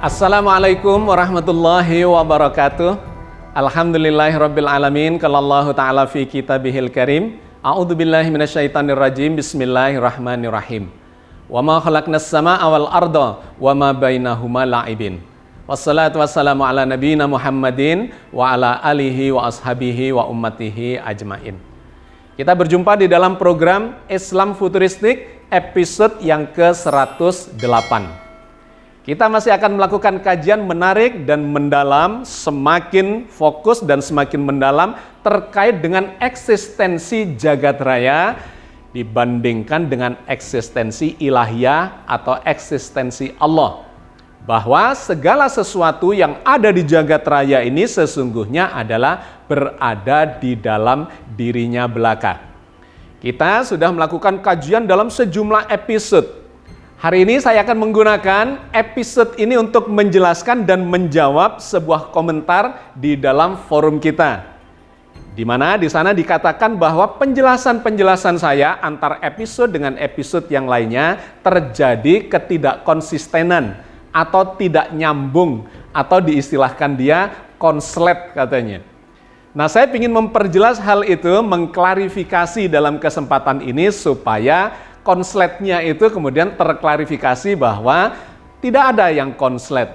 Assalamualaikum warahmatullahi wabarakatuh. Alhamdulillahirabbil alamin. Qala Allah Ta'ala fi kitabihil karim. A'udzubillahi minasyaitonir rajim. Bismillahirrahmanirrahim. Wa ma khalaqnas samaa'a wal arda wa ma bainahuma la'ibin. Wassalatu wassalamu ala nabiyyina Muhammadin wa ala alihi wa ashabihi wa ummatihi ajmain. Kita berjumpa di dalam program Islam Futuristik episode yang ke-108. Kita masih akan melakukan kajian menarik dan mendalam, semakin fokus dan semakin mendalam terkait dengan eksistensi jagat raya dibandingkan dengan eksistensi ilahiyah atau eksistensi Allah. Bahwa segala sesuatu yang ada di jagat raya ini sesungguhnya adalah berada di dalam dirinya belaka. Kita sudah melakukan kajian dalam sejumlah episode. Hari ini saya akan menggunakan episode ini untuk menjelaskan dan menjawab sebuah komentar di dalam forum kita. Di mana di sana dikatakan bahwa penjelasan-penjelasan saya antar episode dengan episode yang lainnya terjadi ketidakkonsistenan atau tidak nyambung atau diistilahkan dia konslet katanya. Nah, saya ingin memperjelas hal itu, mengklarifikasi dalam kesempatan ini supaya konsletnya itu kemudian terklarifikasi bahwa tidak ada yang konslet.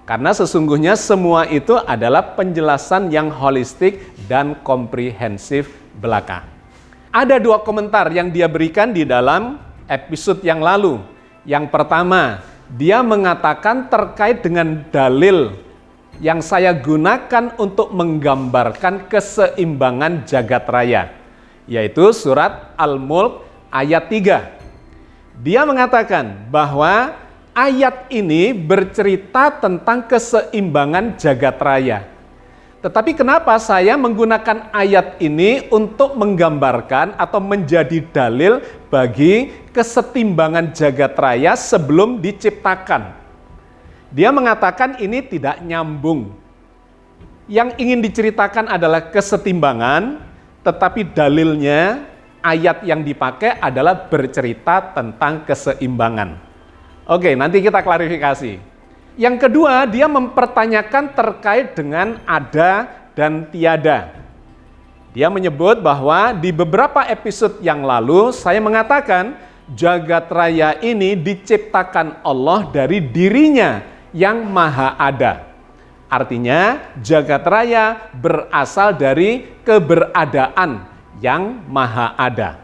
Karena sesungguhnya semua itu adalah penjelasan yang holistik dan komprehensif belaka. Ada dua komentar yang dia berikan di dalam episode yang lalu. Yang pertama, dia mengatakan terkait dengan dalil yang saya gunakan untuk menggambarkan keseimbangan jagat raya, yaitu surat Al-Mulk ayat 3. Dia mengatakan bahwa ayat ini bercerita tentang keseimbangan jagat raya. Tetapi kenapa saya menggunakan ayat ini untuk menggambarkan atau menjadi dalil bagi kesetimbangan jagat raya sebelum diciptakan? Dia mengatakan ini tidak nyambung. Yang ingin diceritakan adalah kesetimbangan, tetapi dalilnya ayat yang dipakai adalah bercerita tentang keseimbangan. Oke, nanti kita klarifikasi. Yang kedua, dia mempertanyakan terkait dengan ada dan tiada. Dia menyebut bahwa di beberapa episode yang lalu saya mengatakan jagat raya ini diciptakan Allah dari dirinya yang maha ada. Artinya jagat raya berasal dari keberadaan yang maha ada.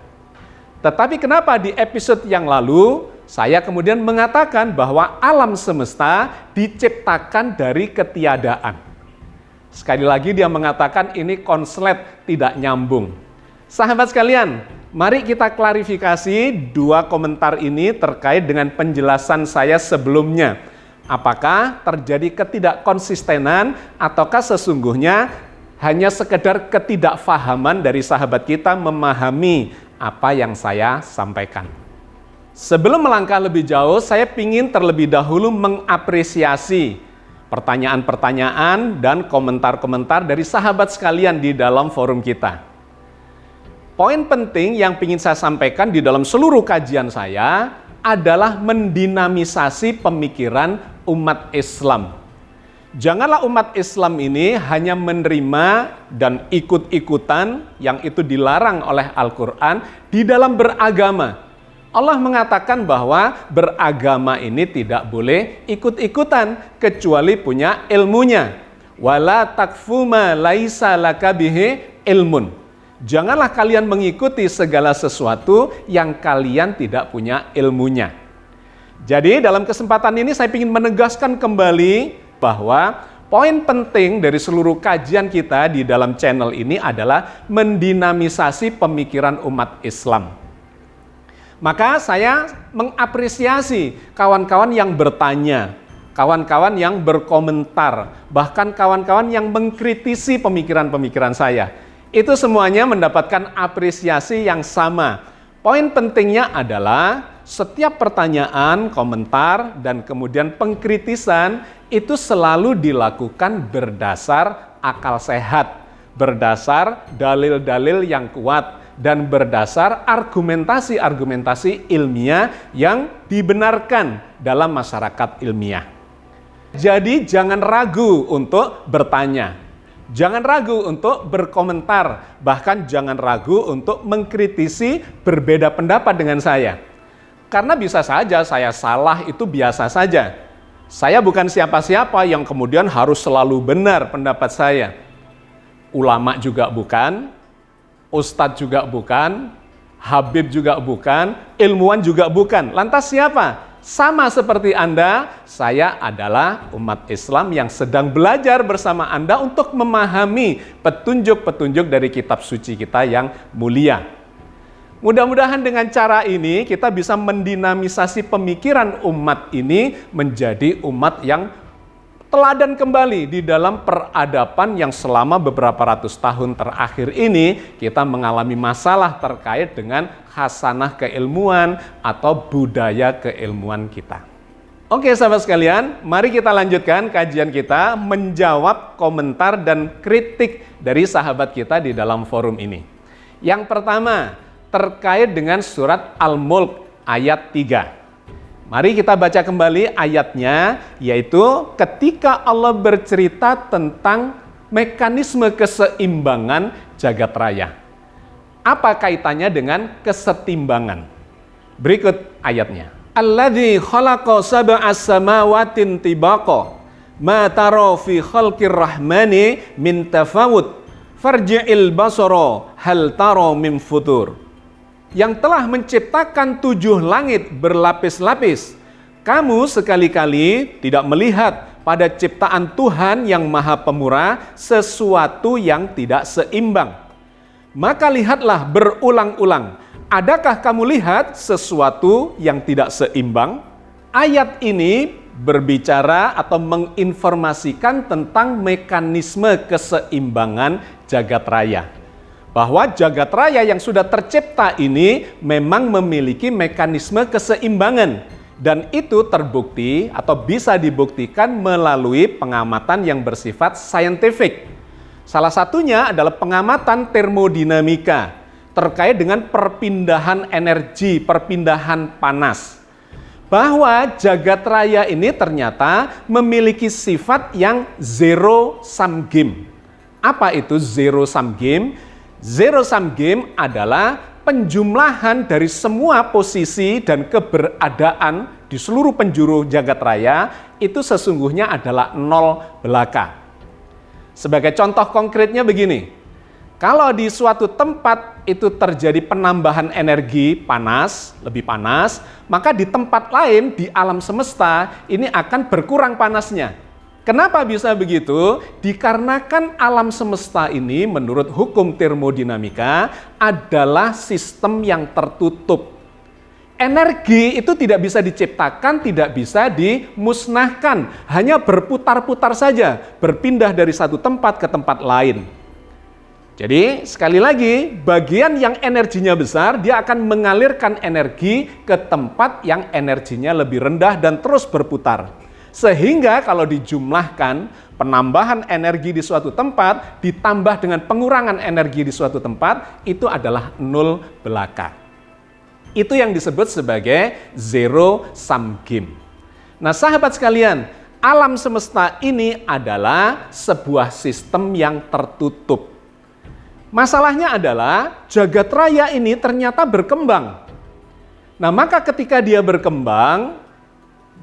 Tetapi kenapa di episode yang lalu saya kemudian mengatakan bahwa alam semesta diciptakan dari ketiadaan? Sekali lagi dia mengatakan ini konslet, tidak nyambung. Sahabat sekalian, mari kita klarifikasi dua komentar ini terkait dengan penjelasan saya sebelumnya. Apakah terjadi ketidakkonsistenan ataukah sesungguhnya hanya sekedar ketidakfahaman dari sahabat kita memahami apa yang saya sampaikan. Sebelum melangkah lebih jauh, saya ingin terlebih dahulu mengapresiasi pertanyaan-pertanyaan dan komentar-komentar dari sahabat sekalian di dalam forum kita. Poin penting yang ingin saya sampaikan di dalam seluruh kajian saya adalah mendinamisasi pemikiran umat Islam. Janganlah umat Islam ini hanya menerima dan ikut-ikutan yang itu dilarang oleh Al-Quran di dalam beragama. Allah mengatakan bahwa beragama ini tidak boleh ikut-ikutan kecuali punya ilmunya. Wala takfu ma laisa laka bihi ilmun. Janganlah kalian mengikuti segala sesuatu yang kalian tidak punya ilmunya. Jadi dalam kesempatan ini saya ingin menegaskan kembali bahwa poin penting dari seluruh kajian kita di dalam channel ini adalah mendinamisasi pemikiran umat Islam. Maka saya mengapresiasi kawan-kawan yang bertanya, kawan-kawan yang berkomentar, bahkan kawan-kawan yang mengkritisi pemikiran-pemikiran saya. Itu semuanya mendapatkan apresiasi yang sama. Poin pentingnya adalah setiap pertanyaan, komentar, dan kemudian pengkritisan itu selalu dilakukan berdasar akal sehat, berdasar dalil-dalil yang kuat, dan berdasar argumentasi-argumentasi ilmiah yang dibenarkan dalam masyarakat ilmiah. Jadi jangan ragu untuk bertanya. Jangan ragu untuk berkomentar, bahkan jangan ragu untuk mengkritisi berbeda pendapat dengan saya. Karena bisa saja saya salah, itu biasa saja. Saya bukan siapa-siapa yang kemudian harus selalu benar pendapat saya. Ulama juga bukan, ustadz juga bukan, habib juga bukan, ilmuwan juga bukan. Lantas siapa? Sama seperti Anda, saya adalah umat Islam yang sedang belajar bersama Anda untuk memahami petunjuk-petunjuk dari kitab suci kita yang mulia. Mudah-mudahan dengan cara ini kita bisa mendinamisasi pemikiran umat ini menjadi umat yang teladan kembali di dalam peradaban yang selama beberapa ratus tahun terakhir ini kita mengalami masalah terkait dengan khasanah keilmuan atau budaya keilmuan kita. Oke sahabat sekalian, mari kita lanjutkan kajian kita menjawab komentar dan kritik dari sahabat kita di dalam forum ini. Yang pertama, terkait dengan surat Al-Mulk ayat 3. Mari kita baca kembali ayatnya, yaitu ketika Allah bercerita tentang mekanisme keseimbangan jagat raya. Apa kaitannya dengan kesetimbangan? Berikut ayatnya. Alladzi khalaqa sab'a samawatin tibaqa ma tara fi khalqir rahmani min tafawut farji'il basara hal tara min futur. Yang telah menciptakan 7 langit berlapis-lapis. Kamu sekali-kali tidak melihat pada ciptaan Tuhan yang Maha Pemurah sesuatu yang tidak seimbang. Maka lihatlah berulang-ulang. Adakah kamu lihat sesuatu yang tidak seimbang? Ayat ini berbicara atau menginformasikan tentang mekanisme keseimbangan jagat raya. Bahwa jagat raya yang sudah tercipta ini memang memiliki mekanisme keseimbangan. Dan itu terbukti atau bisa dibuktikan melalui pengamatan yang bersifat saintifik. Salah satunya adalah pengamatan termodinamika terkait dengan perpindahan energi, perpindahan panas. Bahwa jagat raya ini ternyata memiliki sifat yang zero sum game. Apa itu zero sum game? Zero sum game adalah penjumlahan dari semua posisi dan keberadaan di seluruh penjuru jagat raya itu sesungguhnya adalah nol belaka. Sebagai contoh konkretnya begini, kalau di suatu tempat itu terjadi penambahan energi panas, lebih panas, maka di tempat lain di alam semesta ini akan berkurang panasnya. Kenapa bisa begitu? Dikarenakan alam semesta ini menurut hukum termodinamika adalah sistem yang tertutup. Energi itu tidak bisa diciptakan, tidak bisa dimusnahkan, hanya berputar-putar saja, berpindah dari satu tempat ke tempat lain. Jadi sekali lagi, bagian yang energinya besar, dia akan mengalirkan energi ke tempat yang energinya lebih rendah dan terus berputar. Sehingga kalau dijumlahkan penambahan energi di suatu tempat ditambah dengan pengurangan energi di suatu tempat itu adalah nol belaka. Itu yang disebut sebagai zero sum game. Nah sahabat sekalian, alam semesta ini adalah sebuah sistem yang tertutup. Masalahnya adalah jagat raya ini ternyata berkembang. Nah maka ketika dia berkembang,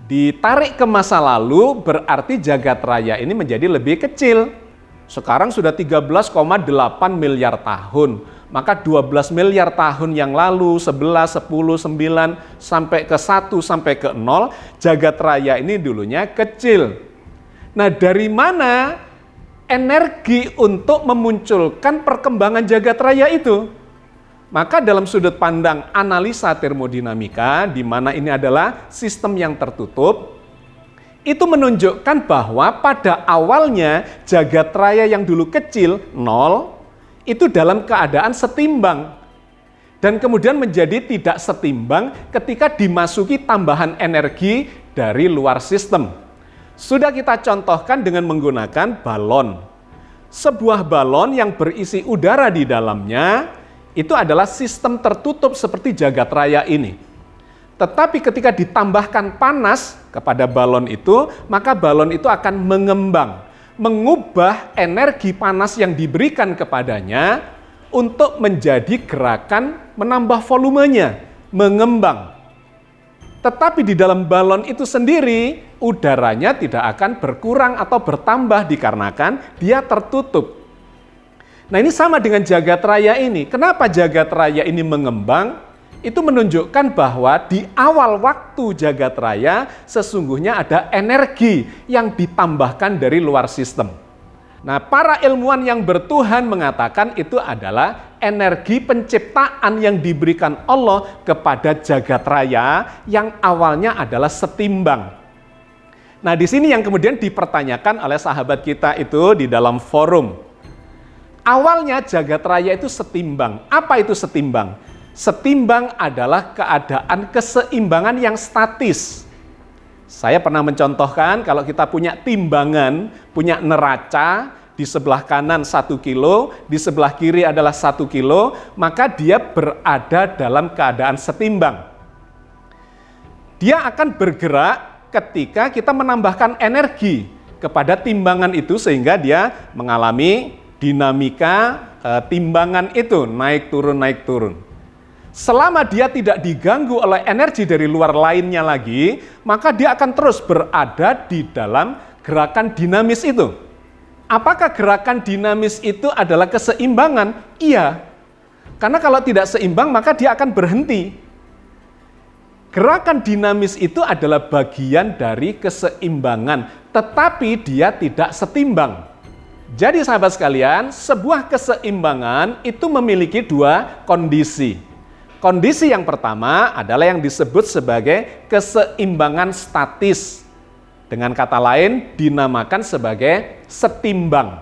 ditarik ke masa lalu berarti jagat raya ini menjadi lebih kecil. Sekarang sudah 13,8 miliar tahun. Maka 12 miliar tahun yang lalu, 11, 10, 9, sampai ke 1, sampai ke 0, jagat raya ini dulunya kecil. Nah dari mana energi untuk memunculkan perkembangan jagat raya itu? Maka dalam sudut pandang analisa termodinamika, di mana ini adalah sistem yang tertutup, itu menunjukkan bahwa pada awalnya jagat raya yang dulu kecil, 0, itu dalam keadaan setimbang. Dan kemudian menjadi tidak setimbang ketika dimasuki tambahan energi dari luar sistem. Sudah kita contohkan dengan menggunakan balon. Sebuah balon yang berisi udara di dalamnya, itu adalah sistem tertutup seperti jagat raya ini. Tetapi ketika ditambahkan panas kepada balon itu, maka balon itu akan mengembang, mengubah energi panas yang diberikan kepadanya untuk menjadi gerakan menambah volumenya, mengembang. Tetapi di dalam balon itu sendiri, udaranya tidak akan berkurang atau bertambah dikarenakan dia tertutup. Nah, ini sama dengan jagat raya ini. Kenapa jagat raya ini mengembang? Itu menunjukkan bahwa di awal waktu jagat raya sesungguhnya ada energi yang ditambahkan dari luar sistem. Nah, para ilmuwan yang bertuhan mengatakan itu adalah energi penciptaan yang diberikan Allah kepada jagat raya yang awalnya adalah setimbang. Nah, di sini yang kemudian dipertanyakan oleh sahabat kita itu di dalam forum. Awalnya jagat raya itu setimbang. Apa itu setimbang? Setimbang adalah keadaan keseimbangan yang statis. Saya pernah mencontohkan kalau kita punya timbangan, punya neraca, di sebelah kanan 1 kilo, di sebelah kiri adalah 1 kilo, maka dia berada dalam keadaan setimbang. Dia akan bergerak ketika kita menambahkan energi kepada timbangan itu sehingga dia mengalami dinamika timbangan itu, naik turun. Selama dia tidak diganggu oleh energi dari luar lainnya lagi, maka dia akan terus berada di dalam gerakan dinamis itu. Apakah gerakan dinamis itu adalah keseimbangan? Iya. Karena kalau tidak seimbang, maka dia akan berhenti. Gerakan dinamis itu adalah bagian dari keseimbangan, tetapi dia tidak setimbang. Jadi sahabat sekalian, sebuah keseimbangan itu memiliki dua kondisi. Kondisi yang pertama adalah yang disebut sebagai keseimbangan statis. Dengan kata lain, dinamakan sebagai setimbang.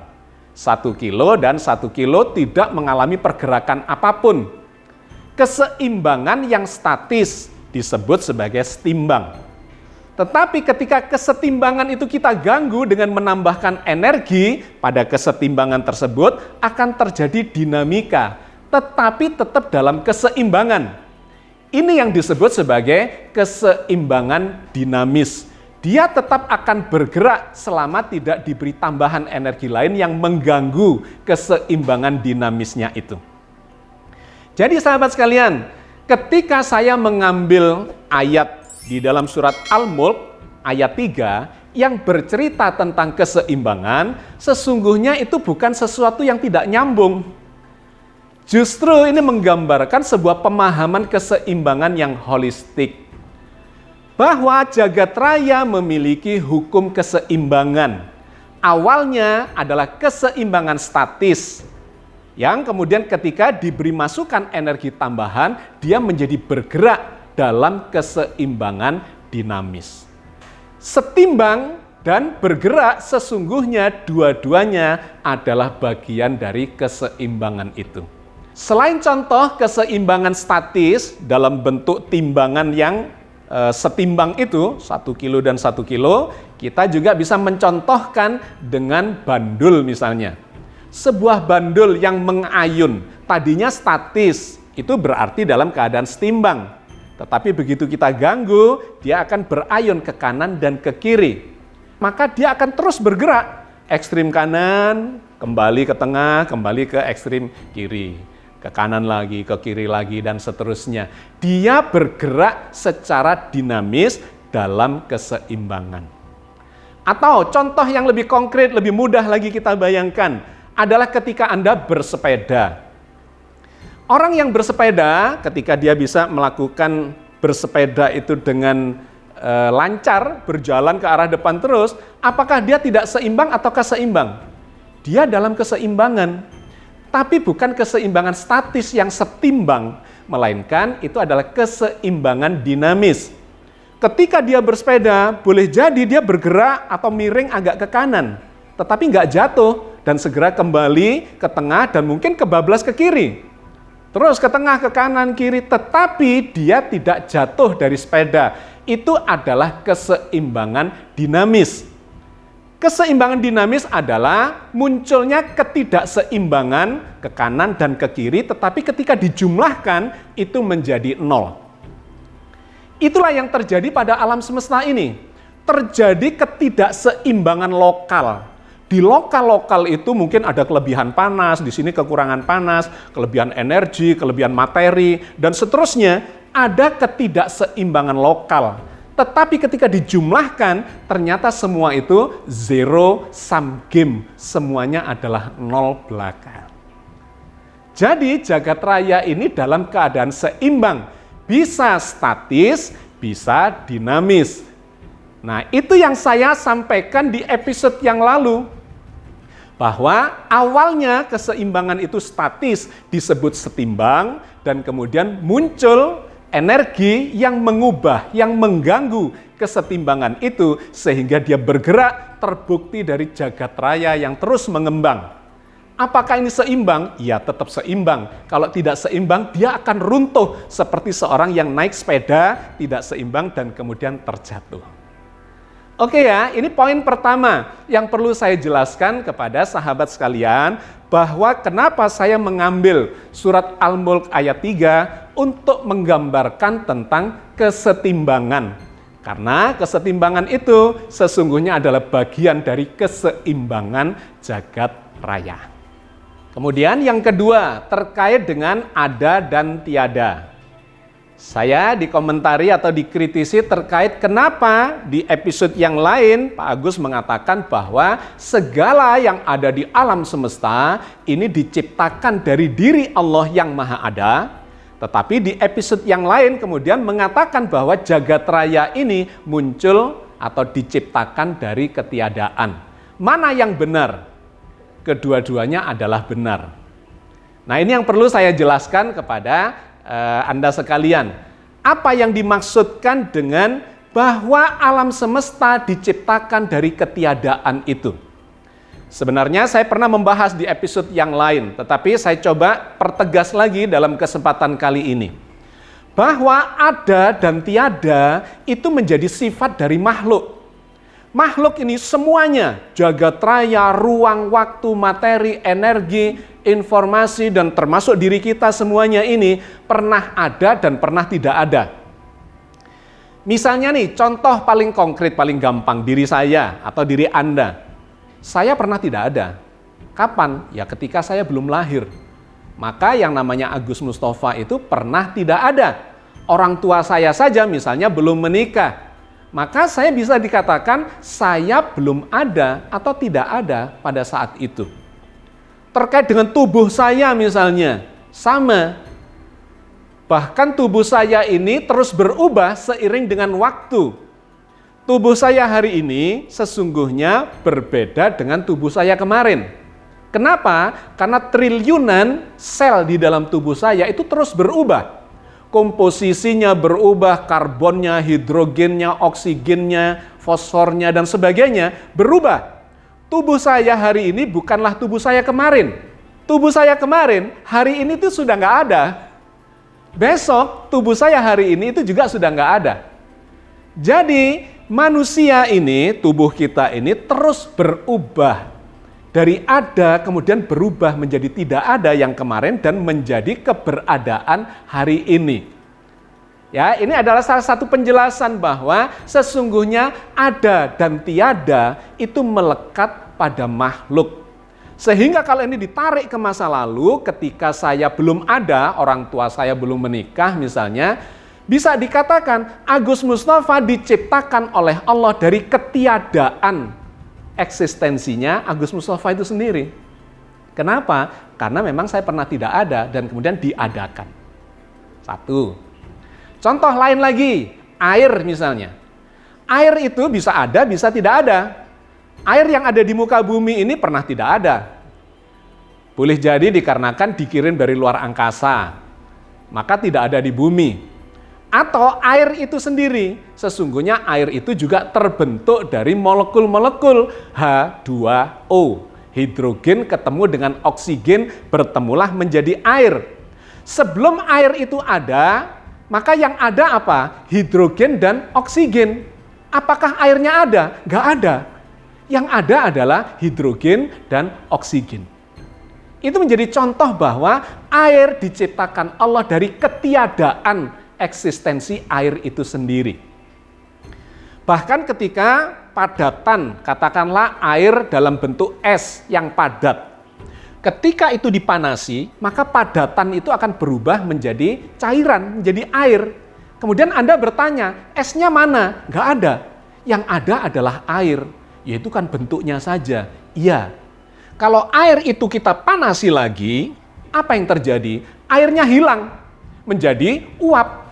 1 kilo dan 1 kilo tidak mengalami pergerakan apapun. Keseimbangan yang statis disebut sebagai setimbang. Tetapi ketika kesetimbangan itu kita ganggu dengan menambahkan energi pada kesetimbangan tersebut, akan terjadi dinamika, tetapi tetap dalam keseimbangan. Ini yang disebut sebagai keseimbangan dinamis. Dia tetap akan bergerak selama tidak diberi tambahan energi lain yang mengganggu keseimbangan dinamisnya itu. Jadi sahabat sekalian, ketika saya mengambil ayat di dalam surat Al-Mulk ayat 3 yang bercerita tentang keseimbangan, sesungguhnya itu bukan sesuatu yang tidak nyambung. Justru ini menggambarkan sebuah pemahaman keseimbangan yang holistik. Bahwa jagat raya memiliki hukum keseimbangan. Awalnya adalah keseimbangan statis. Yang kemudian ketika diberi masukan energi tambahan, dia menjadi bergerak dalam keseimbangan dinamis. Setimbang dan bergerak sesungguhnya dua-duanya adalah bagian dari keseimbangan itu. Selain contoh keseimbangan statis dalam bentuk timbangan yang setimbang itu, 1 kilo dan 1 kilo, kita juga bisa mencontohkan dengan bandul misalnya. Sebuah bandul yang mengayun, tadinya statis, itu berarti dalam keadaan setimbang. Tetapi begitu kita ganggu, dia akan berayun ke kanan dan ke kiri. Maka dia akan terus bergerak, ekstrim kanan, kembali ke tengah, kembali ke ekstrim kiri. Ke kanan lagi, ke kiri lagi, dan seterusnya. Dia bergerak secara dinamis dalam keseimbangan. Atau contoh yang lebih konkret, lebih mudah lagi kita bayangkan, adalah ketika Anda bersepeda. Orang yang bersepeda, ketika dia bisa melakukan bersepeda itu dengan lancar, berjalan ke arah depan terus, apakah dia tidak seimbang ataukah seimbang? Dia dalam keseimbangan. Tapi bukan keseimbangan statis yang setimbang, melainkan itu adalah keseimbangan dinamis. Ketika dia bersepeda, boleh jadi dia bergerak atau miring agak ke kanan, tetapi nggak jatuh dan segera kembali ke tengah dan mungkin kebablas ke kiri. Terus ke tengah, ke kanan, kiri, tetapi dia tidak jatuh dari sepeda. Itu adalah keseimbangan dinamis. Keseimbangan dinamis adalah munculnya ketidakseimbangan ke kanan dan ke kiri, tetapi ketika dijumlahkan itu menjadi 0. Itulah yang terjadi pada alam semesta ini. Terjadi ketidakseimbangan lokal. Di lokal-lokal itu mungkin ada kelebihan panas, di sini kekurangan panas, kelebihan energi, kelebihan materi, dan seterusnya. Ada ketidakseimbangan lokal. Tetapi ketika dijumlahkan, ternyata semua itu zero sum game. Semuanya adalah nol belaka. Jadi jagat raya ini dalam keadaan seimbang. Bisa statis, bisa dinamis. Nah, itu yang saya sampaikan di episode yang lalu. Bahwa awalnya keseimbangan itu statis, disebut setimbang, dan kemudian muncul energi yang mengubah, yang mengganggu kesetimbangan itu, sehingga dia bergerak terbukti dari jagat raya yang terus mengembang. Apakah ini seimbang? Ya, tetap seimbang. Kalau tidak seimbang, dia akan runtuh seperti seorang yang naik sepeda, tidak seimbang dan kemudian terjatuh. Oke ya, ini poin pertama yang perlu saya jelaskan kepada sahabat sekalian, bahwa kenapa saya mengambil surat Al-Mulk ayat 3 untuk menggambarkan tentang kesetimbangan. Karena kesetimbangan itu sesungguhnya adalah bagian dari keseimbangan jagat raya. Kemudian yang kedua, terkait dengan ada dan tiada. Saya dikomentari atau dikritisi terkait kenapa di episode yang lain Pak Agus mengatakan bahwa segala yang ada di alam semesta ini diciptakan dari diri Allah yang Maha Ada. Tetapi di episode yang lain kemudian mengatakan bahwa jagat raya ini muncul atau diciptakan dari ketiadaan. Mana yang benar? Kedua-duanya adalah benar. Nah, ini yang perlu saya jelaskan kepada Anda sekalian. Apa yang dimaksudkan dengan bahwa alam semesta diciptakan dari ketiadaan itu? Sebenarnya saya pernah membahas di episode yang lain, tetapi saya coba pertegas lagi dalam kesempatan kali ini. Bahwa ada dan tiada itu menjadi sifat dari makhluk. Makhluk ini semuanya, jagat raya, ruang, waktu, materi, energi, informasi, dan termasuk diri kita semuanya ini pernah ada dan pernah tidak ada. Misalnya nih, contoh paling konkret, paling gampang, diri saya atau diri Anda. Saya pernah tidak ada. Kapan? Ya ketika saya belum lahir. Maka yang namanya Agus Mustafa itu pernah tidak ada. Orang tua saya saja misalnya belum menikah. Maka saya bisa dikatakan saya belum ada atau tidak ada pada saat itu. Terkait dengan tubuh saya misalnya, sama. Bahkan tubuh saya ini terus berubah seiring dengan waktu. Tubuh saya hari ini sesungguhnya berbeda dengan tubuh saya kemarin. Kenapa? Karena triliunan sel di dalam tubuh saya itu terus berubah. Komposisinya berubah, karbonnya, hidrogennya, oksigennya, fosfornya, dan sebagainya berubah. Tubuh saya hari ini bukanlah tubuh saya kemarin. Tubuh saya kemarin, hari ini itu sudah nggak ada. Besok, tubuh saya hari ini itu juga sudah nggak ada. Jadi, manusia ini, tubuh kita ini terus berubah. Dari ada kemudian berubah menjadi tidak ada yang kemarin dan menjadi keberadaan hari ini. Ya, ini adalah salah satu penjelasan bahwa sesungguhnya ada dan tiada itu melekat pada makhluk. Sehingga kalau ini ditarik ke masa lalu ketika saya belum ada, orang tua saya belum menikah misalnya, bisa dikatakan Agus Mustafa diciptakan oleh Allah dari ketiadaan. Eksistensinya Agus Mustafa itu sendiri. Kenapa? Karena memang saya pernah tidak ada dan kemudian diadakan. Satu. Contoh lain lagi, air misalnya. Air itu bisa ada, bisa tidak ada. Air yang ada di muka bumi ini pernah tidak ada. Boleh jadi dikarenakan dikirim dari luar angkasa, maka tidak ada di bumi. Atau air itu sendiri, sesungguhnya air itu juga terbentuk dari molekul-molekul H2O. Hidrogen ketemu dengan oksigen, bertemulah menjadi air. Sebelum air itu ada, maka yang ada apa? Hidrogen dan oksigen. Apakah airnya ada? Nggak ada. Yang ada adalah hidrogen dan oksigen. Itu menjadi contoh bahwa air diciptakan Allah dari ketiadaan eksistensi air itu sendiri. Bahkan ketika padatan, katakanlah air dalam bentuk es yang padat, ketika itu dipanasi, maka padatan itu akan berubah menjadi cairan, menjadi air. Kemudian Anda bertanya, esnya mana? Nggak ada. Yang ada adalah air, yaitu kan bentuknya saja. Iya. Kalau air itu kita panasi lagi, apa yang terjadi? Airnya hilang, menjadi uap.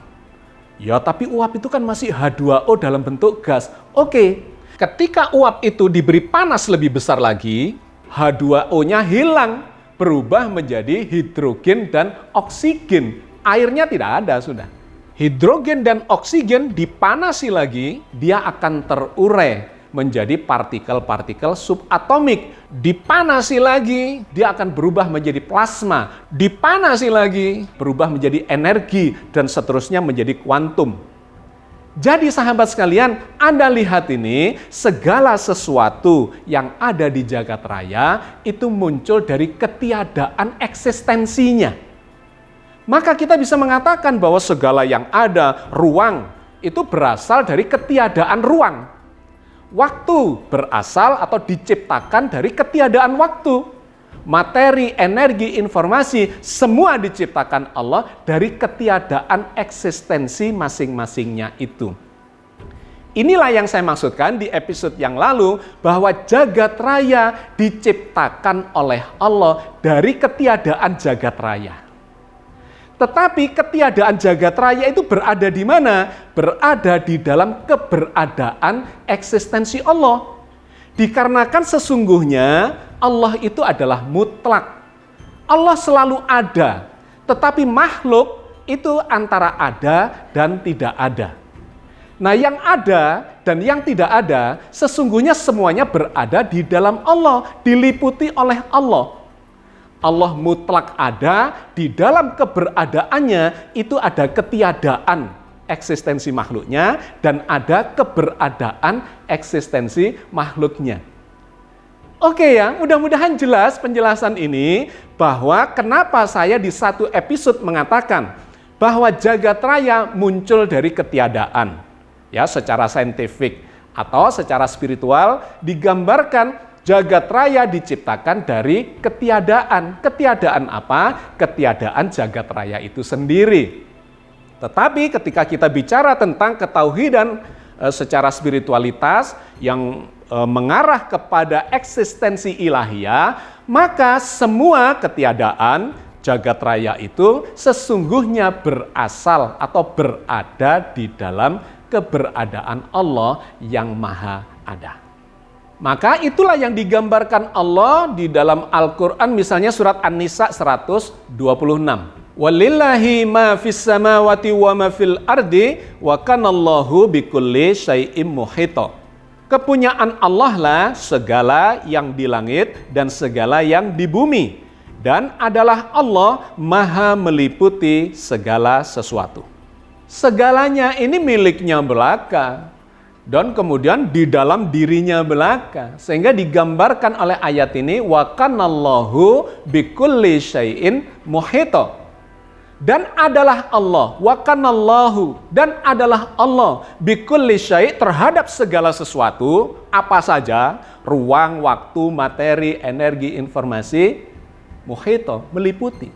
Ya, tapi uap itu kan masih H2O dalam bentuk gas. Oke, ketika uap itu diberi panas lebih besar lagi, H2O-nya hilang, berubah menjadi hidrogen dan oksigen. Airnya tidak ada sudah. Hidrogen dan oksigen dipanasi lagi, dia akan terurai menjadi partikel-partikel subatomik. Dipanasi lagi, dia akan berubah menjadi plasma. Dipanasi lagi, berubah menjadi energi, dan seterusnya menjadi kuantum. Jadi sahabat sekalian, Anda lihat ini, segala sesuatu yang ada di jagat raya itu muncul dari ketiadaan eksistensinya. Maka kita bisa mengatakan bahwa segala yang ada, ruang, itu berasal dari ketiadaan ruang. Waktu berasal atau diciptakan dari ketiadaan waktu. Materi, energi, informasi, semua diciptakan Allah dari ketiadaan eksistensi masing-masingnya itu. Inilah yang saya maksudkan di episode yang lalu, bahwa jagat raya diciptakan oleh Allah dari ketiadaan jagat raya. Tetapi ketiadaan jagat raya itu berada di mana? Berada di dalam keberadaan eksistensi Allah. Dikarenakan sesungguhnya Allah itu adalah mutlak. Allah selalu ada, tetapi makhluk itu antara ada dan tidak ada. Nah, yang ada dan yang tidak ada, sesungguhnya semuanya berada di dalam Allah, diliputi oleh Allah. Allah mutlak ada, di dalam keberadaannya itu ada ketiadaan eksistensi makhluknya dan ada keberadaan eksistensi makhluknya. Oke ya, mudah-mudahan jelas penjelasan ini bahwa kenapa saya di satu episode mengatakan bahwa jagat raya muncul dari ketiadaan. Ya, secara saintifik atau secara spiritual digambarkan jagat raya diciptakan dari ketiadaan. Ketiadaan apa? Ketiadaan jagat raya itu sendiri. Tetapi ketika kita bicara tentang ketauhidan secara spiritualitas yang mengarah kepada eksistensi ilahiyah, maka semua ketiadaan jagat raya itu sesungguhnya berasal atau berada di dalam keberadaan Allah yang Maha Ada. Maka itulah yang digambarkan Allah di dalam Al-Quran, misalnya surat An-Nisa 126. Walillahi ma fis samawati wa ma fil ardi wa kanallahu bikulli syai'im muhita. Kepunyaan Allah lah segala yang di langit dan segala yang di bumi. Dan adalah Allah maha meliputi segala sesuatu. Segalanya ini miliknya belaka. Dan kemudian di dalam dirinya belaka. Sehingga digambarkan oleh ayat ini, wa kanallahu bikulli syai'in muhita. Dan adalah Allah, wa kanallahu, dan adalah Allah bikulli syai' terhadap segala sesuatu, apa saja, ruang, waktu, materi, energi, informasi, muhita, meliputi.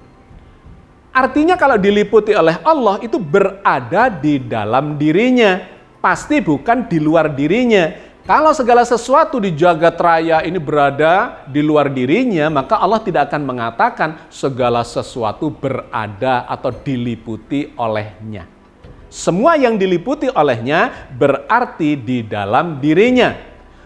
Artinya kalau diliputi oleh Allah itu berada di dalam dirinya. Pasti bukan di luar dirinya. Kalau segala sesuatu di jagat raya ini berada di luar dirinya, maka Allah tidak akan mengatakan segala sesuatu berada atau diliputi olehnya. Semua yang diliputi olehnya berarti di dalam dirinya.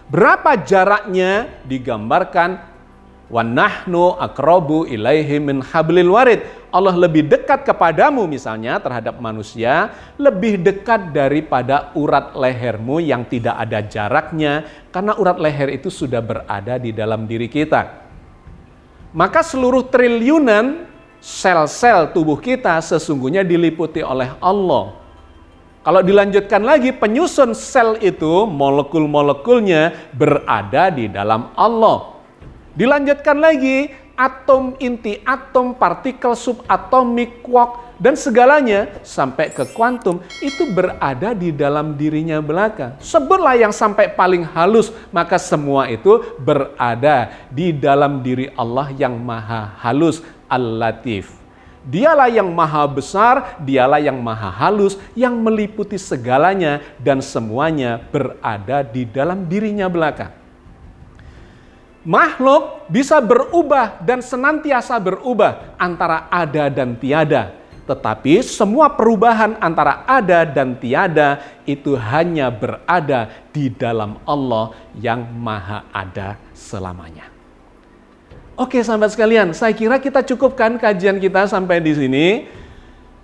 Berapa jaraknya digambarkan? Wa nahnu aqrabu ilaihi min hablil warid. Allah lebih dekat kepadamu misalnya terhadap manusia, lebih dekat daripada urat lehermu yang tidak ada jaraknya, karena urat leher itu sudah berada di dalam diri kita. Maka seluruh triliunan sel-sel tubuh kita sesungguhnya diliputi oleh Allah. Kalau dilanjutkan lagi, penyusun sel itu, molekul-molekulnya berada di dalam Allah. Dilanjutkan lagi, atom, inti atom, partikel subatomik, quark, dan segalanya sampai ke kuantum itu berada di dalam dirinya belaka. Sebutlah yang sampai paling halus, maka semua itu berada di dalam diri Allah yang maha halus, Al-Latif. Dialah yang maha besar, dialah yang maha halus, yang meliputi segalanya dan semuanya berada di dalam dirinya belaka. Makhluk bisa berubah dan senantiasa berubah antara ada dan tiada. Tetapi semua perubahan antara ada dan tiada itu hanya berada di dalam Allah yang maha ada selamanya. Oke sahabat sekalian, saya kira kita cukupkan kajian kita sampai di sini.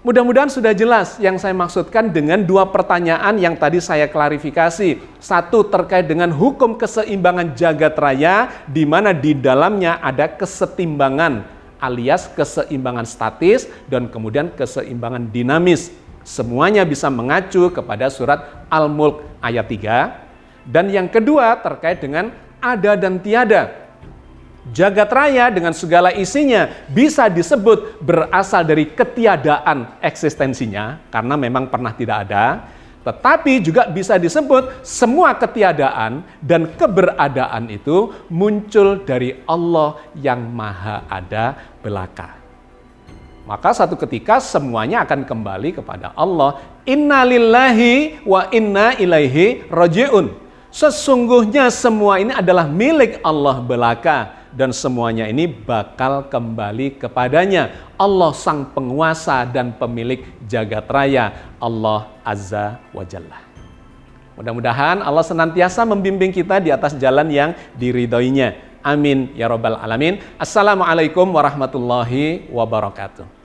Mudah-mudahan sudah jelas yang saya maksudkan dengan dua pertanyaan yang tadi saya klarifikasi. Satu terkait dengan hukum keseimbangan jagat raya, di mana di dalamnya ada kesetimbangan alias keseimbangan statis dan kemudian keseimbangan dinamis. Semuanya bisa mengacu kepada surat Al-Mulk ayat 3. Dan yang kedua terkait dengan ada dan tiada. Jagat raya dengan segala isinya bisa disebut berasal dari ketiadaan eksistensinya, karena memang pernah tidak ada. Tetapi juga bisa disebut semua ketiadaan dan keberadaan itu muncul dari Allah yang maha ada belaka. Maka satu ketika semuanya akan kembali kepada Allah. Inna lillahi wa inna ilaihi raji'un. Sesungguhnya semua ini adalah milik Allah belaka. Dan semuanya ini bakal kembali kepadanya. Allah sang penguasa dan pemilik jagat raya, Allah Azza wa Jalla. Mudah-mudahan Allah senantiasa membimbing kita di atas jalan yang diridhoinya. Amin ya rabbal alamin. Assalamualaikum warahmatullahi wabarakatuh.